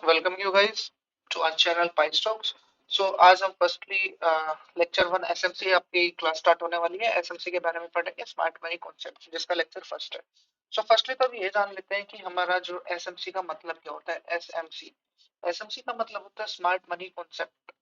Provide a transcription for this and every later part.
welcome you guys to our channel Pice Talks. आज हम firstly lecture 1 SMC आपकी class start होने वाली है। एसएमसी के बारे में पढ़ेंगे, स्मार्ट मनी कॉन्सेप्ट, जिसका लेक्चर फर्स्ट है। फर्स्टली तो हम ये जान लेते हैं कि हमारा जो एसएमसी का मतलब क्या होता है। एसएमसी एसएमसी का मतलब होता है smart money concept.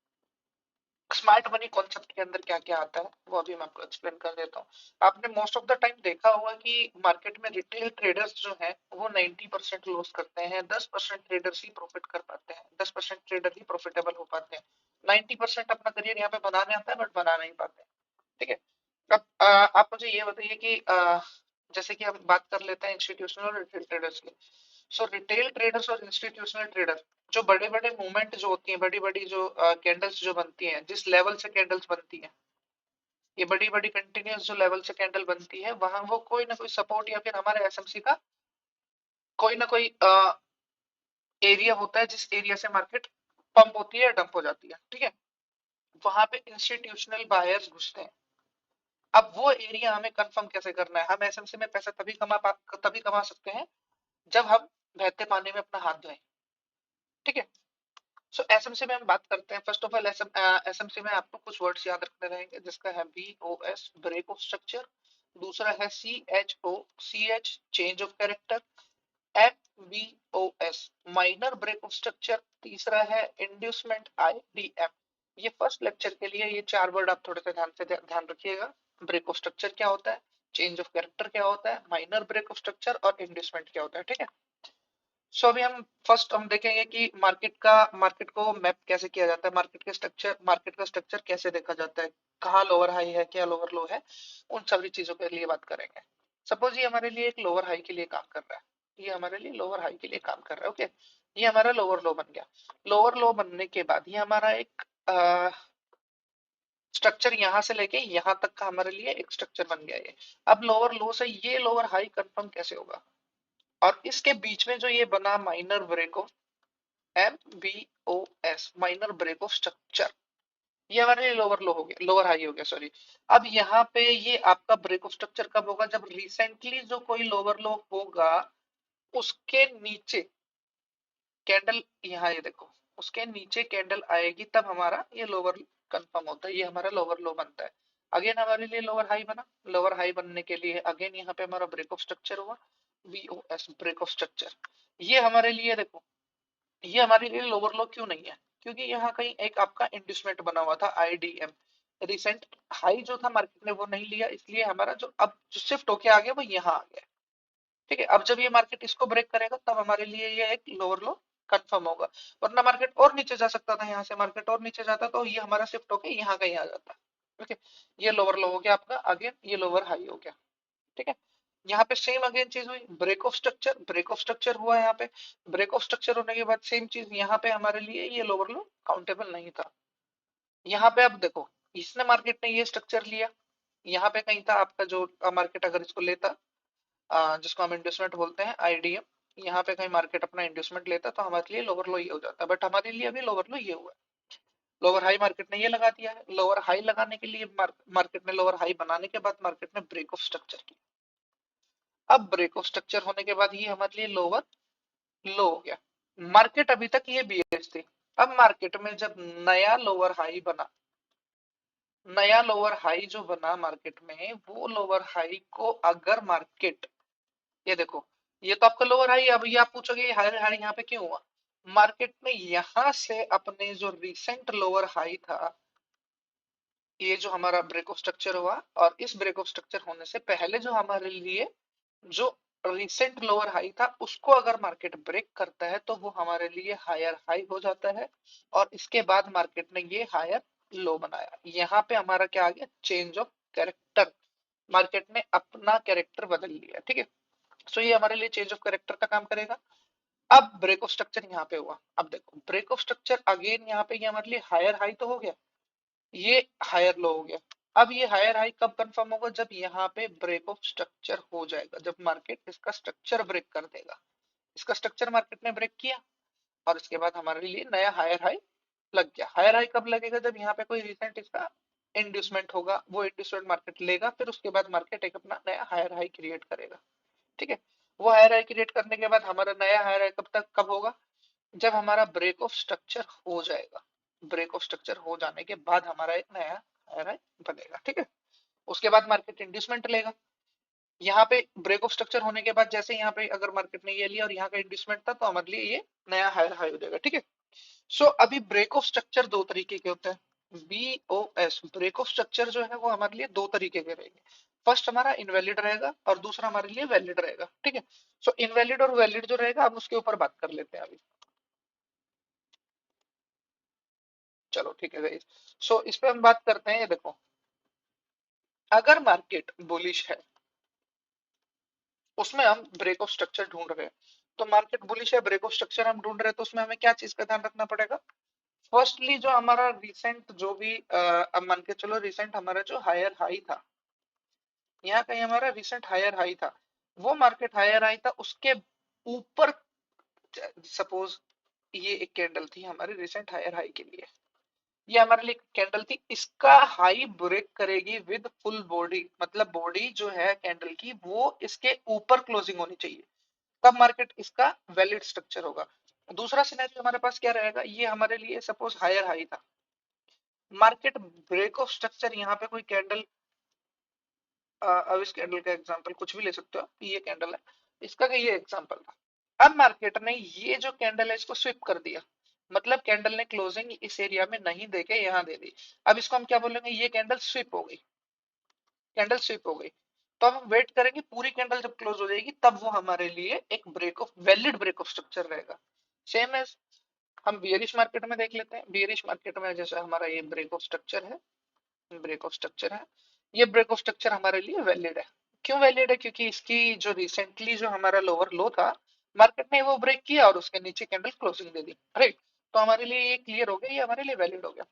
Smart money concept के अंदर क्या क्या आता है वो अभी मैं आपको एक्सप्लेन कर देता हूँ। आपने मोस्ट ऑफ द टाइम देखा होगा कि मार्केट में रिटेल ट्रेडर्स जो हैं वो 90% लॉस करते हैं, 10% ट्रेडर्स ही प्रॉफिट कर पाते हैं, 10% ट्रेडर ही प्रॉफिटेबल हो पाते हैं। 90% अपना करियर यहाँ पे बनाने आता है बट बना नहीं पाते। ठीक है। अब आप मुझे ये बताइए कि जैसे कि हम बात कर लेते हैं इंस्टीट्यूशनल और रिटेल ट्रेडर्स की। रिटेल ट्रेडर्स और इंस्टीट्यूशनल ट्रेडर, जो बड़े बड़े मूवमेंट जो होती है, बड़ी बड़ी जो कैंडल्स जो बनती हैं, जिस लेवल से कैंडल्स बनती हैं, ये बड़ी बड़ी कंटिन्यूस जो लेवल से कैंडल बनती है, वहां वो कोई ना कोई सपोर्ट या फिर हमारे एसएमसी का कोई ना कोई एरिया होता है जिस एरिया से मार्केट पंप होती है, डंप हो जाती है। ठीक है। वहां पे इंस्टीट्यूशनल बायर्स घुसते हैं। अब वो एरिया हमें कंफर्म कैसे करना है। हम एसएमसी में पैसा तभी कमा सकते हैं जब हम बहते पानी में अपना हाथ धोएं। ठीक है। एसएमसी में हम बात करते हैं। फर्स्ट ऑफ ऑल एसएमसी में आपको कुछ वर्ड्स याद रखने रहेंगे, जिसका है बीओएस ब्रेक ऑफ स्ट्रक्चर, दूसरा है CH change of character, MBOS minor break of structure, तीसरा है इंड्यूसमेंट आईडीएम। ये फर्स्ट लेक्चर के लिए ये चार वर्ड आप थोड़े से ध्यान रखिएगा। ब्रेक ऑफ स्ट्रक्चर क्या होता है, चेंज ऑफ कैरेक्टर क्या होता है, माइनर ब्रेक ऑफ स्ट्रक्चर और इंड्यूसमेंट क्या होता है। ठीक है। अभी हम देखेंगे कि मार्केट को मैप कैसे किया जाता है, मार्केट का स्ट्रक्चर कैसे देखा जाता है, कहाँ लोअर हाई है, क्या लोअर लो है, उन सभी चीजों के लिए बात करेंगे। सपोज ये हमारे लिए एक लोअर हाई के लिए काम कर रहा है, ये हमारे लिए लोअर हाई के लिए काम कर रहा है। ओके। ये हमारा लोअर लो बन गया। लोअर लो बनने के बाद ये हमारा एक स्ट्रक्चर यहाँ से लेके यहाँ तक का हमारे लिए एक स्ट्रक्चर बन गया। ये अब लोअर लो से ये लोअर हाई कंफर्म कैसे होगा, और इसके बीच में जो ये बना minor break of MBOS minor break of structure, ये हमारे लिए लोअर लो हो गया, लोअर हाई हो गया, सॉरी। अब यहाँ पे ये आपका ब्रेक ऑफ स्ट्रक्चर कब होगा, जब रिसेंटली जो कोई लोअर लो होगा उसके नीचे कैंडल, यहाँ ये देखो, उसके नीचे कैंडल आएगी, तब हमारा ये लोअर कंफर्म होता है, ये हमारा लोअर लो बनता है। अगेन हमारे लिए लोअर हाई बना। लोअर हाई बनने के लिए अगेन यहाँ पे हमारा ब्रेक ऑफ स्ट्रक्चर हुआ, VOS ब्रेक ऑफ स्ट्रक्चर। ये हमारे लिए देखो, ये हमारे लिए लोअर लो क्यों नहीं है, क्योंकि यहाँ कहीं एक आपका इंड्यूसमेंट बना हुआ था आईडीएम। रिसेंट हाई जो था मार्केट ने वो नहीं लिया, इसलिए हमारा जो अब जो शिफ्ट होके आ गया वो यहाँ आ गया। ठीक है। अब जब ये मार्केट इसको ब्रेक करेगा तब हमारे लिए ये एक लोअर लो कंफर्म होगा, वरना मार्केट और नीचे जा सकता था, यहाँ से मार्केट और नीचे जाता तो ये हमारा शिफ्ट होके यहाँ कहीं आ जाता। ओके। ये लोअर लो हो गया आपका, अगेन ये लोअर हाई हो गया। ठीक है। यहाँ पे सेम अगेन चीज हुई, ब्रेक ऑफ स्ट्रक्चर हुआ यहाँ पे। ब्रेक ऑफ स्ट्रक्चर होने के बाद सेम चीज यहाँ पे हमारे लिए ये लोअर लो काउंटेबल नहीं था। यहाँ पे अब देखो, इसने मार्केट ने ये स्ट्रक्चर लिया, यहाँ पे कहीं था आपका जो मार्केट अगर इसको लेता, जिसको हम इंड्यूसमेंट बोलते हैं आईडीएम, यहाँ पे कहीं मार्केट अपना इंड्यूसमेंट लेता तो हमारे लिए लोअर लो ये हो जाता, बट हमारे लिए अभी लोअर लो ये हुआ है। लोअर हाई मार्केट ने ये लगा दिया है। लोअर हाई लगाने के लिए मार्केट ने लोअर हाई बनाने के बाद मार्केट ने ब्रेक ऑफ स्ट्रक्चर किया। अब ब्रेक ऑफ स्ट्रक्चर होने के बाद ये हमारे लिए लोअर लो हो गया। मार्केट अभी तक ये बीएस थी। अब मार्केट में जब नया लोअर हाई बना, नया लोअर हाई जो बना मार्केट में, वो लोअर हाई को अगर मार्केट, ये देखो, ये तो आपका लोअर हाई। अब ये आप पूछोगे हायर हाई यहाँ पे क्यों हुआ, मार्केट ने यहां से अपने जो रिसेंट लोअर हाई था, ये जो हमारा ब्रेक ऑफ स्ट्रक्चर हुआ, और इस ब्रेक ऑफ स्ट्रक्चर होने से पहले जो हमारे लिए जो रिसेंट लोअर हाई था, उसको अगर मार्केट ब्रेक करता है तो वो हमारे लिए हायर हाई हो जाता है, और इसके बाद मार्केट ने ये हायर लो बनाया। यहाँ पे हमारा क्या आ गया, चेंज ऑफ कैरेक्टर। मार्केट ने अपना कैरेक्टर बदल लिया। ठीक है। ये हमारे लिए चेंज ऑफ कैरेक्टर का काम करेगा। अब ब्रेक ऑफ स्ट्रक्चर यहाँ पे हुआ, अब देखो ब्रेक ऑफ स्ट्रक्चर अगेन यहाँ पे ये हमारे लिए हायर हाई तो हो गया, ये हायर लो हो गया। अब ये हायर हाई कब कंफर्म होगा, जब यहाँ पे ब्रेक ऑफ स्ट्रक्चर हो जाएगा, जब मार्केट इसका स्ट्रक्चर ब्रेक कर देगा। इसका स्ट्रक्चर मार्केट ने ब्रेक किया, और इसके बाद हमारे लिए नया हायर हाई लग गया। हायर हाई कब लगेगा, जब यहाँ पे कोई रिसेंट इसका इंड्यूसमेंट होगा, वो इंड्यूसमेंट मार्केट लेगा, फिर उसके बाद मार्केट एक अपना नया हायर हाई क्रिएट करेगा। ठीक है। वो हायर हाई क्रिएट करने के बाद हमारा नया हायर हाई कब होगा, जब हमारा ब्रेक ऑफ स्ट्रक्चर हो जाएगा, ब्रेक ऑफ स्ट्रक्चर हो जाने के बाद हमारा एक नया हायर हाई बनेगा, ठीक है। उसके बाद मार्केट इंड्यूसमेंट लेगा। यहाँ पे ब्रेक ऑफ स्ट्रक्चर होने के बाद जैसे यहाँ पे अगर मार्केट ने ये लिया और यहाँ का इंड्यूसमेंट था, तो हमारे लिए ये नया हायर हाई हो जाएगा, ठीक है। सो अभी ब्रेक ऑफ स्ट्रक्चर दो तरीके के होते हैं। बीओएस ब्रेक ऑफ स्ट्रक्चर जो है वो हमारे लिए दो तरीके के रहेंगे। फर्स्ट हमारा इनवैलिड रहेगा और दूसरा हमारे लिए वैलिड रहेगा, ठीक है। सो इनवैलिड और वैलिड जो रहेगा, हम उसके ऊपर बात कर लेते हैं अभी। चलो ठीक है गाइस। सो इस पे हम बात करते हैं, ये देखो, अगर मार्केट बुलिश है, उसमें हम ब्रेक ऑफ स्ट्रक्चर ढूंढ रहे हैं। तो मार्केट बुलिश है, ब्रेक ऑफ स्ट्रक्चर हम ढूंढ रहे हैं, तो उसमें हमें क्या चीज का ध्यान रखना पड़ेगा। फर्स्टली जो हमारा रिसेंट जो भी अब मान के चलो रिसेंट हमारा जो हायर हाई था, यहाँ कहीं हमारा रिसेंट हायर हाई था, वो मार्केट हायर हाई था, उसके ऊपर सपोज ये एक कैंडल थी हमारे रिसेंट हायर हाई के लिए, ये हमारे लिए कैंडल थी, इसका हाई ब्रेक करेगी विद फुल बॉडी, मतलब बॉडी जो है कैंडल की वो इसके ऊपर क्लोजिंग होनी चाहिए, तब मार्केट इसका वैलिड स्ट्रक्चर होगा। दूसरा सिनेरियो हमारे पास क्या रहेगा, ये हमारे लिए सपोज हायर हाई था, मार्केट ब्रेक ऑफ स्ट्रक्चर यहाँ पे कोई कैंडल, अब इस कैंडल का एग्जांपल कुछ भी ले सकते हो, ये कैंडल है, इसका ये एग्जांपल था। अब मार्केट ने ये जो कैंडल है इसको स्विप कर दिया, मतलब कैंडल ने क्लोजिंग इस एरिया में नहीं देके यहाँ दे दी। अब इसको हम क्या बोलेंगे, ये कैंडल स्विप हो गई, कैंडल स्विप हो गई। तो अब हम वेट करेंगे पूरी कैंडल जब क्लोज हो जाएगी, तब वो हमारे लिए एक break of valid break of structure रहेगा। सेम एज हम बियरिश मार्केट में देख लेते हैं, बियरिश मार्केट में जैसे हमारा ये ब्रेक ऑफ स्ट्रक्चर है, ब्रेक ऑफ स्ट्रक्चर है, ये ब्रेक ऑफ स्ट्रक्चर हमारे लिए वैलिड है। क्यों वैलिड है, क्योंकि इसकी जो रिसेंटली जो हमारा लोअर लो था, मार्केट ने वो ब्रेक किया और उसके नीचे कैंडल क्लोजिंग दे दी, राइट। तो हमारे लिए ये क्लियर हो गया, ये हमारे लिए वैलिड हो गया।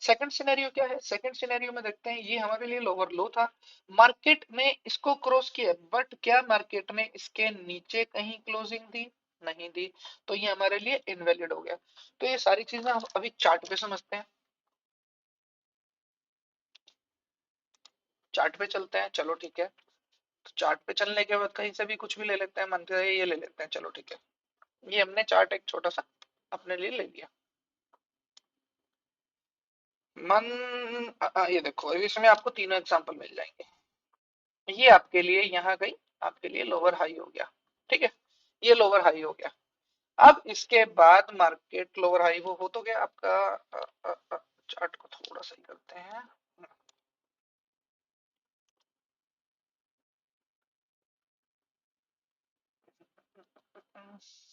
सेकंड सिनेरियो क्या है, सेकंड सिनेरियो में देखते हैं, ये हमारे लिए लोअर लो था, मार्केट ने इसको क्रॉस किया, बट क्या मार्केट ने इसके नीचे कहीं क्लोजिंग दी, नहीं दी, तो ये हमारे लिए इनवैलिड हो गया। तो ये सारी चीजें हम अभी चार्ट पे समझते हैं, चार्ट पे चलते हैं, चलो ठीक है। तो चार्ट पे चलने के बाद कहीं से भी कुछ भी ले लेते हैं, मानते हैं ये ले लेते हैं, चलो ठीक है। ये हमने चार्ट एक छोटा सा अपने लिए ले लिया। ये देखो, इसमें आपको तीनों एग्जांपल मिल जाएंगे। ये आपके लिए यहाँ गई, आपके लिए लोअर हाई हो गया, ठीक है, ये लोअर हाई हो गया। अब इसके बाद मार्केट लोअर हाई वो हो तो गया आपका, चार्ट को थोड़ा सही करते हैं।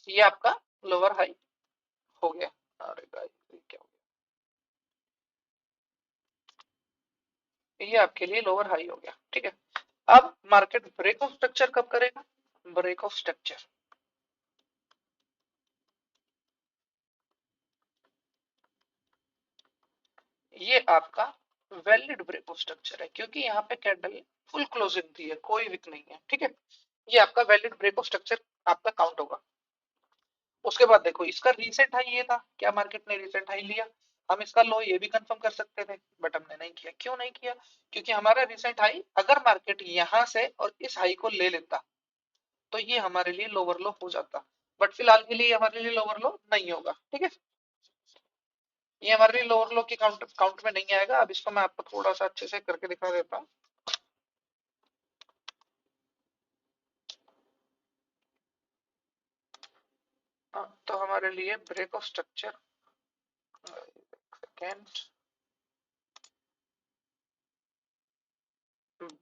ये आपका लोअर हाई हो गया। अरे भाई क्या हो गया, ये आपके लिए लोअर हाई हो गया, ठीक है। अब मार्केट ब्रेक ऑफ स्ट्रक्चर कब करेगा, ब्रेक ऑफ स्ट्रक्चर, ये आपका वैलिड ब्रेक ऑफ स्ट्रक्चर है, क्योंकि यहाँ पे कैंडल फुल क्लोजिंग थी है, कोई विक नहीं है, ठीक है। ये आपका वैलिड ब्रेक ऑफ स्ट्रक्चर आपका काउंट होगा। उसके बाद देखो, इसका रीसेंट हाई ये था, क्या मार्केट ने रीसेंट हाई लिया, हम इसका लो ये भी कंफर्म कर सकते थे, बट हमने नहीं किया। क्यों नहीं किया, क्योंकि हमारा रिसेंट हाई अगर मार्केट यहां से और इस हाई को ले लेता, तो ये हमारे लिए लोअर लो हो जाता, बट फिलहाल के लिए हमारे लिए लोअर लो नहीं होगा, ठीक है। ये हमारे लिए लोअर लो की काउंट काउंट में नहीं आएगा। अब इसको मैं आपको थोड़ा सा अच्छे से करके दिखा देता हूँ। तो हमारे लिए break of structure, second,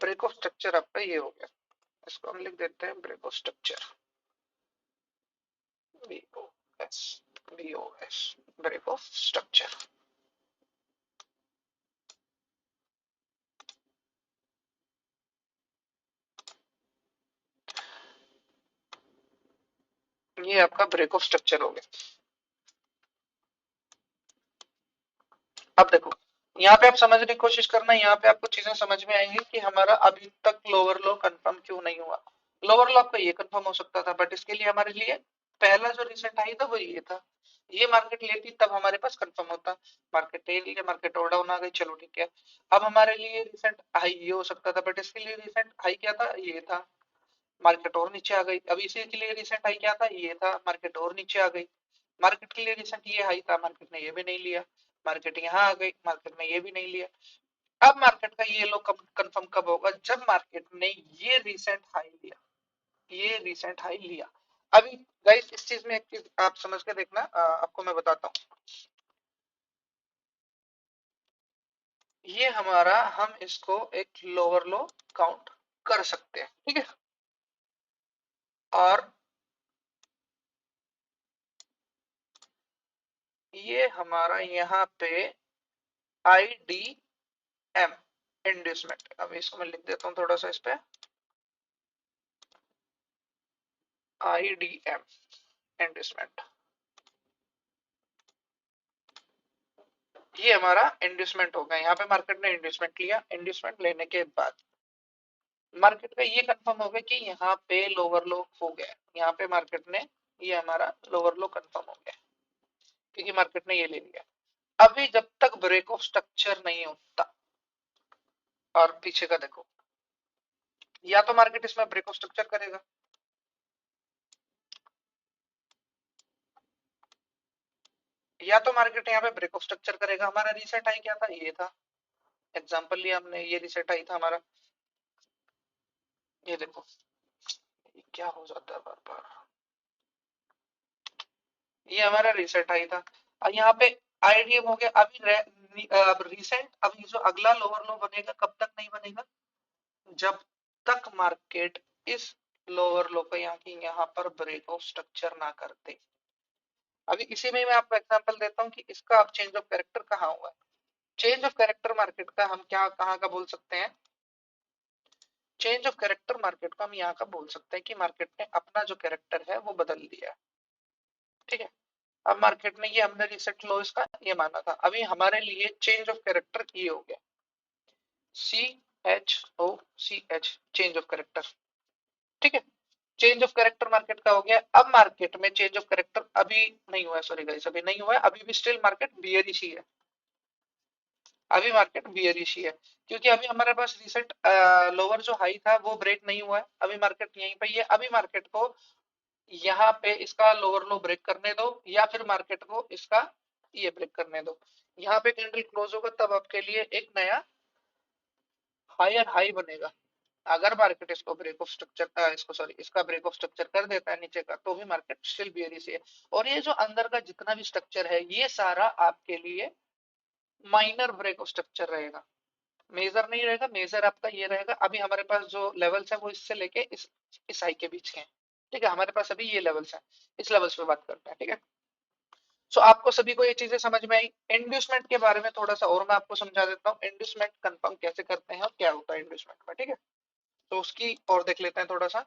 break of structure आपका ये हो गया, इसको हम लिख देते हैं break of structure, B O S, B O S, break of structure. ये आपका ब्रेक ऑफ स्ट्रक्चर हो गया। अब देखो, यहाँ पे आप समझने की कोशिश करना, यहाँ पे आपको चीजें समझ में आएंगी कि हमारा अभी तक लोअर लो कंफर्म क्यों नहीं हुआ। लोअर लो आपका ये कंफर्म हो सकता था, बट इसके लिए हमारे लिए पहला जो रिसेंट आई था वो ये था, ये मार्केट लेती तब हमारे पास कंफर्म होता। मार्केट ले लिया, मार्केट और डाउन आ गई, चलो ठीक है। अब हमारे लिए रिसेंट हाई ये हो सकता था, बट इसके लिए रिसेंट हाई क्या था, ये था, मार्केट और नीचे आ गई। अब इसी के लिए रिसेंट हाई क्या था, ये था, मार्केट और नीचे आ गई। मार्केट के लिए रिसेंट ये हाई था, मार्केट ने ये भी नहीं लिया, मार्केट यहाँ आ गई, मार्केट ने ये भी नहीं लिया। अब मार्केट का ये लो कंफर्म कब होगा, जब मार्केट ने ये रिसेंट हाई लिया, ये रिसेंट हाई लिया। अभी गाइस इस चीज में एक चीज आप समझ के देखना, आपको मैं बताता हूँ। ये हमारा, हम इसको एक लोअर लो काउंट कर सकते हैं, ठीक है। और ये हमारा यहाँ पे आई डी एम इंड्यूसमेंट, अब इसको मैं लिख देता हूँ थोड़ा सा इस पे, आई डी एम इंड्यूसमेंट, ये हमारा इंड्यूसमेंट होगा। यहाँ पे मार्केट ने इंड्यूसमेंट लिया, इंड्यूसमेंट लेने के बाद मार्केट का ये कंफर्म हो गया कि यहाँ पे लोअर लो हो गया, यहाँ पे मार्केट ने, ये हमारा लोअर लो कंफर्म हो गया क्योंकि मार्केट ने ये ले लिया। अभी जब तक ब्रेक ऑफ स्ट्रक्चर नहीं होता, और पीछे का देखो, या तो मार्केट इसमें ब्रेक ऑफ स्ट्रक्चर करेगा, या तो मार्केट यहाँ पे ब्रेक ऑफ स्ट्रक्चर करेगा। हमारा रीसेट हाई क्या था, ये था, एग्जांपल लिया हमने, ये रीसेट हाई था हमारा, ये देखो ये क्या हो जाता है बार बार, ये हमारा रीसेट हाई था। और यहाँ पे आईडीएम हो गया। अभी रिसेंट, अभी जो अगला लोअर लो बनेगा कब तक नहीं बनेगा, जब तक मार्केट इस लोअर लो को यहाँ की यहाँ पर ब्रेक ऑफ स्ट्रक्चर ना करते। अभी इसी में मैं आपको एग्जांपल देता हूँ कि इसका अब चेंज ऑफ कैरेक्टर कहाँ हुआ है। चेंज ऑफ कैरेक्टर मार्केट का हम क्या कहाँ का बोल सकते हैं, चेंज ऑफ कैरेक्टर मार्केट को हम यहाँ का बोल सकते हैं कि मार्केट ने अपना जो कैरेक्टर है वो बदल दिया है, ठीक है। अब मार्केट ने, ये हमने रिसेंट लो इसका ये माना था, अभी हमारे लिए चेंज ऑफ कैरेक्टर ये हो गया, C H O C H, change of character, ठीक है। चेंज ऑफ कैरेक्टर मार्केट का हो गया। अब मार्केट में चेंज ऑफ कैरेक्टर अभी नहीं हुआ है, सॉरी गाइस अभी नहीं हुआ है, अभी भी स्टिल मार्केट बियरिश ही है, अभी मार्केट बियरिश ही है, क्योंकि अभी हमारे पास रिसेंट लोअर जो हाई था वो ब्रेक नहीं हुआ है, अभी मार्केट यहीं पे ही है। अभी मार्केट को यहाँ पे इसका लोअर लो ब्रेक करने दो, या फिर मार्केट को इसका ये ब्रेक करने दो, यहाँ पे कैंडल क्लोज होगा तब आपके लिए एक नया हायर हाई बनेगा। अगर मार्केट इसको ब्रेक ऑफ स्ट्रक्चर, इसको सॉरी इसका ब्रेक ऑफ स्ट्रक्चर कर देता है नीचे का, तो भी मार्केट स्टिल बियरिश है। और ये जो अंदर का जितना भी स्ट्रक्चर है ये सारा आपके लिए माइनर ब्रेक ऑफ स्ट्रक्चर रहेगा, मेजर नहीं रहेगा। मेजर आपका ये रहेगा, अभी हमारे पास जो लेवल्स है वो इससे लेके इस हाई के बीच के हैं, ठीक है। हमारे पास अभी ये लेवल्स हैं, इस लेवल्स पे बात करते हैं, ठीक है। सो आपको सभी को ये चीजें समझ में आई। इंड्यूसमेंट के बारे में थोड़ा सा और मैं आपको समझा देता हूँ, इंड्यूसमेंट कंफर्म कैसे करते हैं और क्या होता है इंड्यूसमेंट में, ठीक है। तो उसकी और देख लेते हैं थोड़ा सा।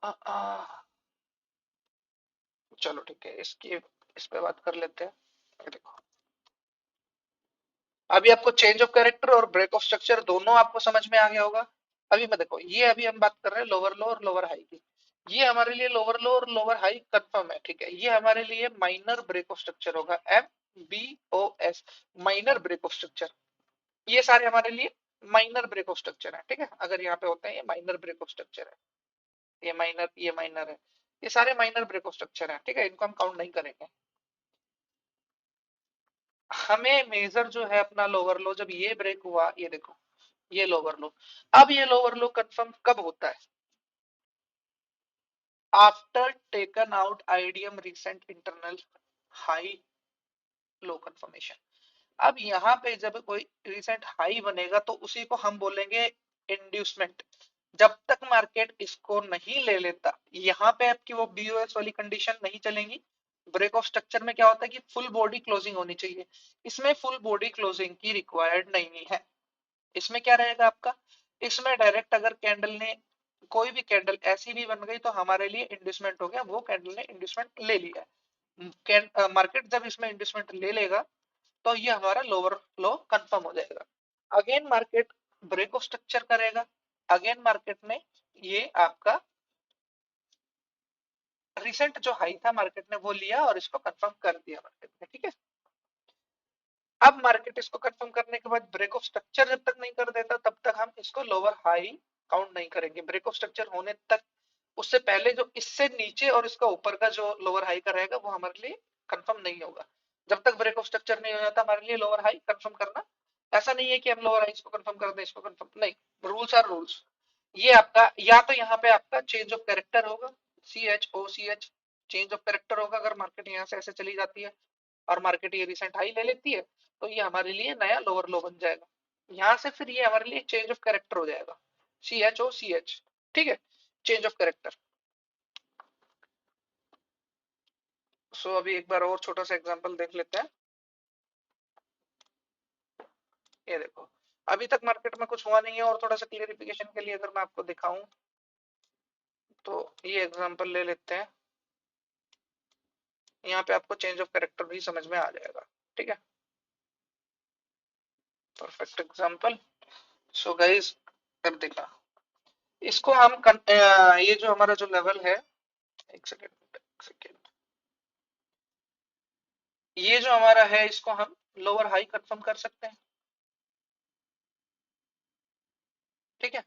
आ, आ, चलो ठीक है, इसकी इस पे बात कर लेते हैं। ये देखो, अभी आपको चेंज ऑफ कैरेक्टर और ब्रेक ऑफ स्ट्रक्चर दोनों आपको समझ में आ गया होगा। अभी मैं देखो, ये अभी हम बात कर रहे हैं लोअर लो और लोअर हाई की, ये हमारे लिए लोअर लो और लोअर हाई कंफर्म है, ठीक है। ये हमारे लिए माइनर ब्रेक ऑफ स्ट्रक्चर होगा, MBOS, minor break of structure. ये सारे हमारे लिए माइनर ब्रेक ऑफ स्ट्रक्चर है, ठीक है। अगर यहाँ पे होते हैं ये माइनर ब्रेक ऑफ स्ट्रक्चर है, ये माइनर है, ये सारे माइनर ब्रेक ऑफ स्ट्रक्चर है, ठीक है। इनको हम काउंट नहीं करेंगे। हमें मेजर जो है अपना लोअर लो, जब ये ब्रेक हुआ, ये देखो ये लोअर लो, अब ये लोअर लो कंफर्म कब होता है, after taken out IDM recent internal high low confirmation. अब यहाँ पे जब कोई रिसेंट हाई बनेगा तो उसी को हम बोलेंगे इंड्यूसमेंट। जब तक मार्केट इसको नहीं ले लेता, यहाँ पे आपकी वो बीओएस वाली कंडीशन नहीं चलेगी। ब्रेक ऑफ स्ट्रक्चर में क्या होता है कि फुल बॉडी क्लोजिंग होनी चाहिए, इसमें फुल बॉडी क्लोजिंग की रिक्वायर्ड नहीं है। इसमें क्या रहेगा आपका, इसमें डायरेक्ट अगर कैंडल ने, कोई भी कैंडल ऐसी भी बन गई तो हमारे लिए इंड्यूसमेंट हो गया, वो कैंडल ने इंड्यूसमेंट ले लिया है। मार्केट जब इसमें इंड्यूसमेंट ले लेगा तो ये हमारा लोअर लो कंफर्म हो जाएगा। Again market break of structure करेगा, अगेन मार्केट ने ये आपका रिसेंट जो हाई था मार्केट ने वो लिया और इसको कंफर्म कर दिया मार्केट ने, ठीक है। अब मार्केट इसको कंफर्म करने के बाद ब्रेक ऑफ स्ट्रक्चर जब तक नहीं कर देता तब तक हम इसको लोअर हाई काउंट नहीं करेंगे, ब्रेक ऑफ स्ट्रक्चर होने तक उससे पहले जो इससे नीचे और इसका ऊपर का जो लोअर हाई का रहेगा वो हमारे लिए कंफर्म नहीं होगा। जब तक ब्रेक ऑफ स्ट्रक्चर नहीं हो जाता हमारे लिए लोअर हाई कंफर्म करना, ऐसा नहीं है कि हम लोअर हाई इसको कंफर्म कर दें इसको कंफर्म नहीं, रूल्स आर रूल्स। ये आपका या तो यहाँ पे आपका चेंज ऑफ कैरेक्टर होगा, CHOCH चेंज ऑफ कैरेक्टर होगा अगर मार्केट यहाँ से ऐसे चली जाती है और मार्केट ये रिसेंट हाई ले लेती है, तो ये हमारे लिए नया लोअर लो बन जाएगा। यहाँ से फिर ये हमारे लिए चेंज ऑफ कैरेक्टर हो जाएगा, CHOCH। ठीक है, चेंज ऑफ कैरेक्टर। सो अभी एक बार और छोटा सा एग्जांपल देख लेते हैं। ये देखो, अभी तक मार्केट में कुछ हुआ नहीं है और थोड़ा सा क्लियरिफिकेशन के लिए अगर मैं आपको दिखाऊं तो ये एग्जांपल ले लेते हैं। यहाँ पे आपको चेंज ऑफ कैरेक्टर भी समझ में आ जाएगा। ठीक है, परफेक्ट एग्जांपल। सो गाइस, अब देखा इसको हम ये जो हमारा जो लेवल है, एक सेकेंड एक सेकेंड, ये जो हमारा है इसको हम लोअर हाई कंफर्म कर सकते हैं। ठीक है,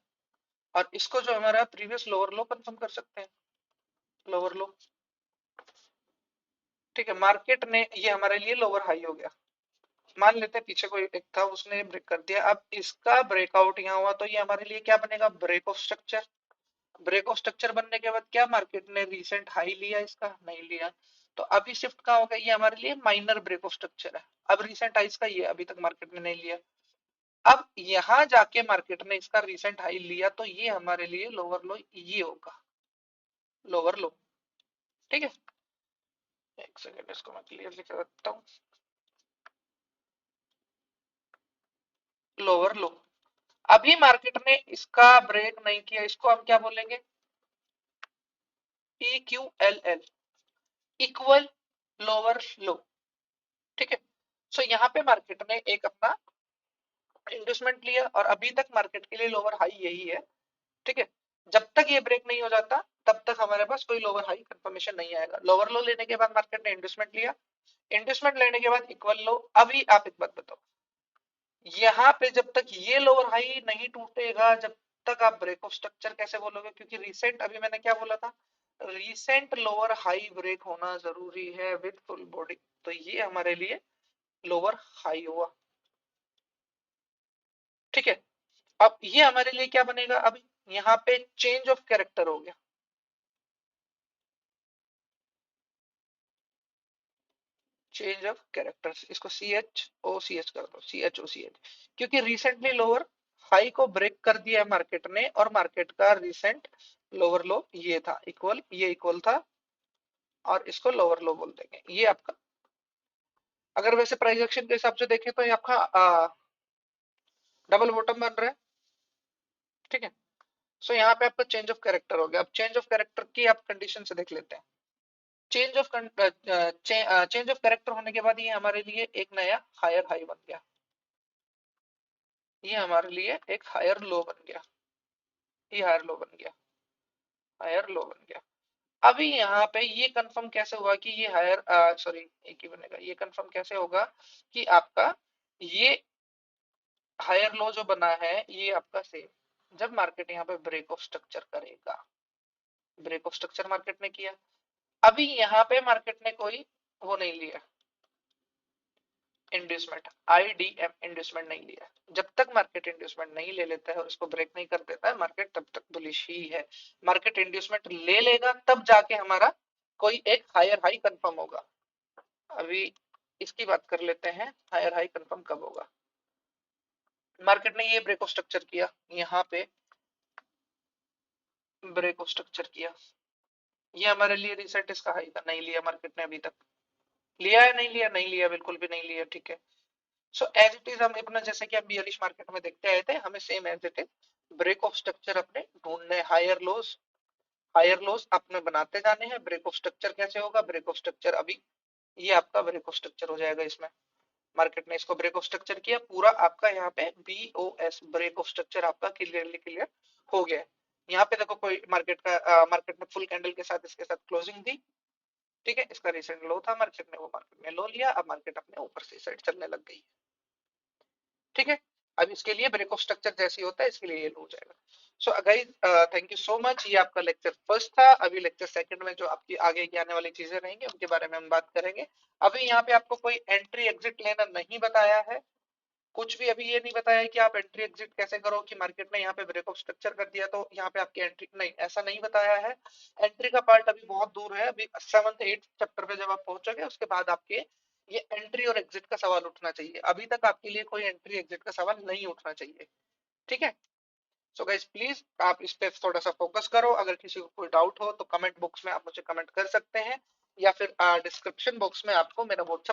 और इसको जो हमारा प्रीवियस लोअर लो कंफर्म कर सकते हैं, लोअर लो। ठीक है, मार्केट ने ये हमारे लिए लोअर हाई हो गया, मान लेते हैं पीछे कोई एक था उसने ब्रेक कर दिया, अब इसका ब्रेकआउट यहाँ हुआ तो ये हमारे लिए क्या बनेगा, break of structure. Break of structure बनने के बाद क्या मार्केट ने रिसेंट हाई लिया, इसका नहीं लिया, तो अभी शिफ्ट कहाँ होगा, ये हमारे लिए माइनर ब्रेक ऑफ स्ट्रक्चर है। अब रिसेंट हाई का ये अभी तक मार्केट ने नहीं लिया, अब यहां जाके मार्केट ने इसका रिसेंट हाई लिया तो ये हमारे लिए लोअर लो ये होगा, लोअर लो। ठीक है, एक सेकेंड इसको मैं क्लियर लिख रखता हूँ, लोअर लो। अभी मार्केट ने इसका ब्रेक नहीं किया, इसको हम क्या बोलेंगे, PQLL, इक्वल लोअर लो। ठीक है, सो यहाँ पे मार्केट ने एक अपना इंडस्टमेंट लिया और अभी तक मार्केट के लिए लोअर हाई यही है। ठीक है, जब तक ये ब्रेक नहीं हो जाता तब तक हमारे पास कोई लोअर हाई कंफर्मेशन नहीं आएगा। लोअर लो लेने के बाद मार्केट ने इंडस्टमेंट लिया, इंडस्टमेंट लेने के बाद इक्वल लो। अभी आप एक बात बताओ, यहाँ पे जब तक ये लोअर हाई नहीं टूटेगा जब तक आप ब्रेक ऑफ स्ट्रक्चर कैसे बोलोगे, क्योंकि रिसेंट अभी मैंने क्या बोला था, रिसेंट लोअर हाई ब्रेक होना जरूरी है विद फुल बॉडी, तो ये हमारे लिए लोअर हाई हुआ। ठीक है, अब ये हमारे लिए क्या बनेगा, अब यहाँ पे चेंज ऑफ कैरेक्टर हो गया, चेंज ऑफ कैरेक्टर्स, इसको CHOCH कर दो, CHOCH, क्योंकि रिसेंटली लोअर हाई को ब्रेक कर दिया है मार्केट ने और मार्केट का रिसेंट लोअर लो ये था इक्वल, ये इक्वल था और इसको लोअर लो बोल देंगे। ये आपका अगर वैसे प्राइस एक्शन के हिसाब से देखें तो ये आपका डबल बॉटम बन रहा है। ठीक है, सो यहाँ पे आपका चेंज ऑफ कैरेक्टर हो गया। अब चेंज ऑफ कैरेक्टर की आप कंडीशन से देख लेते हैं। चेंज ऑफ कैरेक्टर होने के बाद ये हमारे लिए एक नया हायर हाई बन गया, ये हमारे लिए एक हायर लो बन गया, ये हायर लो बन गया, हायर लो बन गया। अभी यहाँ पे ये कंफर्म कैसे हुआ कि ये हायर, सॉरी एक ही बनेगा, ये कंफर्म कैसे होगा कि आपका ये हायर लो जो बना है ये आपका सेम, जब मार्केट यहाँ पे ब्रेक ऑफ स्ट्रक्चर करेगा, ब्रेक ऑफ स्ट्रक्चर मार्केट ने किया। अभी यहाँ पे मार्केट ने कोई वो नहीं लिया, इंड्यूसमेंट, IDM इंड्यूसमेंट नहीं लिया। जब तक मार्केट इंड्यूसमेंट नहीं ले लेता है और इसको ब्रेक नहीं कर देता है मार्केट, तब तक बुलिश ही है। मार्केट इंड्यूसमेंट ले लेगा तब जाके हमारा कोई एक हायर हाई कंफर्म होगा। अभी इसकी बात कर लेते हैं, हायर हाई कंफर्म कब होगा। मार्केट ने ये ब्रेक ऑफ स्ट्रक्चर किया, यहाँ पे ब्रेक ऑफ स्ट्रक्चर किया, ये हमारे लिए रिसेंट इसका हाई था, नहीं लिया मार्केट ने अभी तक, लिया है नहीं लिया, नहीं लिया बिल्कुल भी नहीं लिया। ठीक है, सो एज इट इज हम अपना जैसे कि हम बियरिश मार्केट में देखते आए थे, हमें same as it is break of structure अपने ढूंढने, हायर लोज अपने बनाते जाने हैं। ब्रेक ऑफ स्ट्रक्चर कैसे होगा, ब्रेक ऑफ स्ट्रक्चर अभी ये आपका ब्रेक ऑफ स्ट्रक्चर हो जाएगा, इसमें मार्केट ने इसको ब्रेक ऑफ स्ट्रक्चर किया पूरा आपका, यहाँ पे BOS ब्रेक ऑफ स्ट्रक्चर आपका क्लियरली क्लियर हो गया। यहाँ पे देखो कोई मार्केट ने फुल कैंडल के साथ इसके साथ क्लोजिंग दी। ठीक है, इसका रिसेंट लो था, मार्केट ने लो लिया, अब मार्केट अपने ऊपर से साइड चलने लग गई। ठीक है, अब इसके लिए ब्रेक ऑफ स्ट्रक्चर जैसे होता है इसके लिए ये लो हो जाएगा। So guys, thank you so much. ये आपका लेक्चर फर्स्ट था। अभी लेक्चर सेकंड में जो आपकी आगे की आने वाली चीजें रहेंगी उनके बारे में हम बात करेंगे। अभी यहाँ पे आपको कोई एंट्री एग्जिट लेना नहीं बताया है, कुछ भी अभी ये नहीं बताया है कि आप एंट्री एग्जिट कैसे करो, कि मार्केट ने यहाँ पे ब्रेक ऑफ स्ट्रक्चर कर दिया तो यहाँ पे आपकी एंट्री, नहीं ऐसा नहीं बताया है। एंट्री का पार्ट अभी बहुत दूर है। अभी 7th 8th चैप्टर पे जब आप पहुंचोगे उसके बाद आपके ये एंट्री और एग्जिट का सवाल उठना चाहिए। अभी तक आपके लिए कोई एंट्री एग्जिट का सवाल नहीं उठना चाहिए। ठीक है। सो गाइस प्लीज आप इस पे थोड़ा सा फोकस करो। अगर किसी को कोई डाउट हो तो कमेंट बॉक्स में आप मुझे कमेंट कर सकते हैं, या फिर डिस्क्रिप्शन बॉक्स में आपको मेरा व्हाट्सएप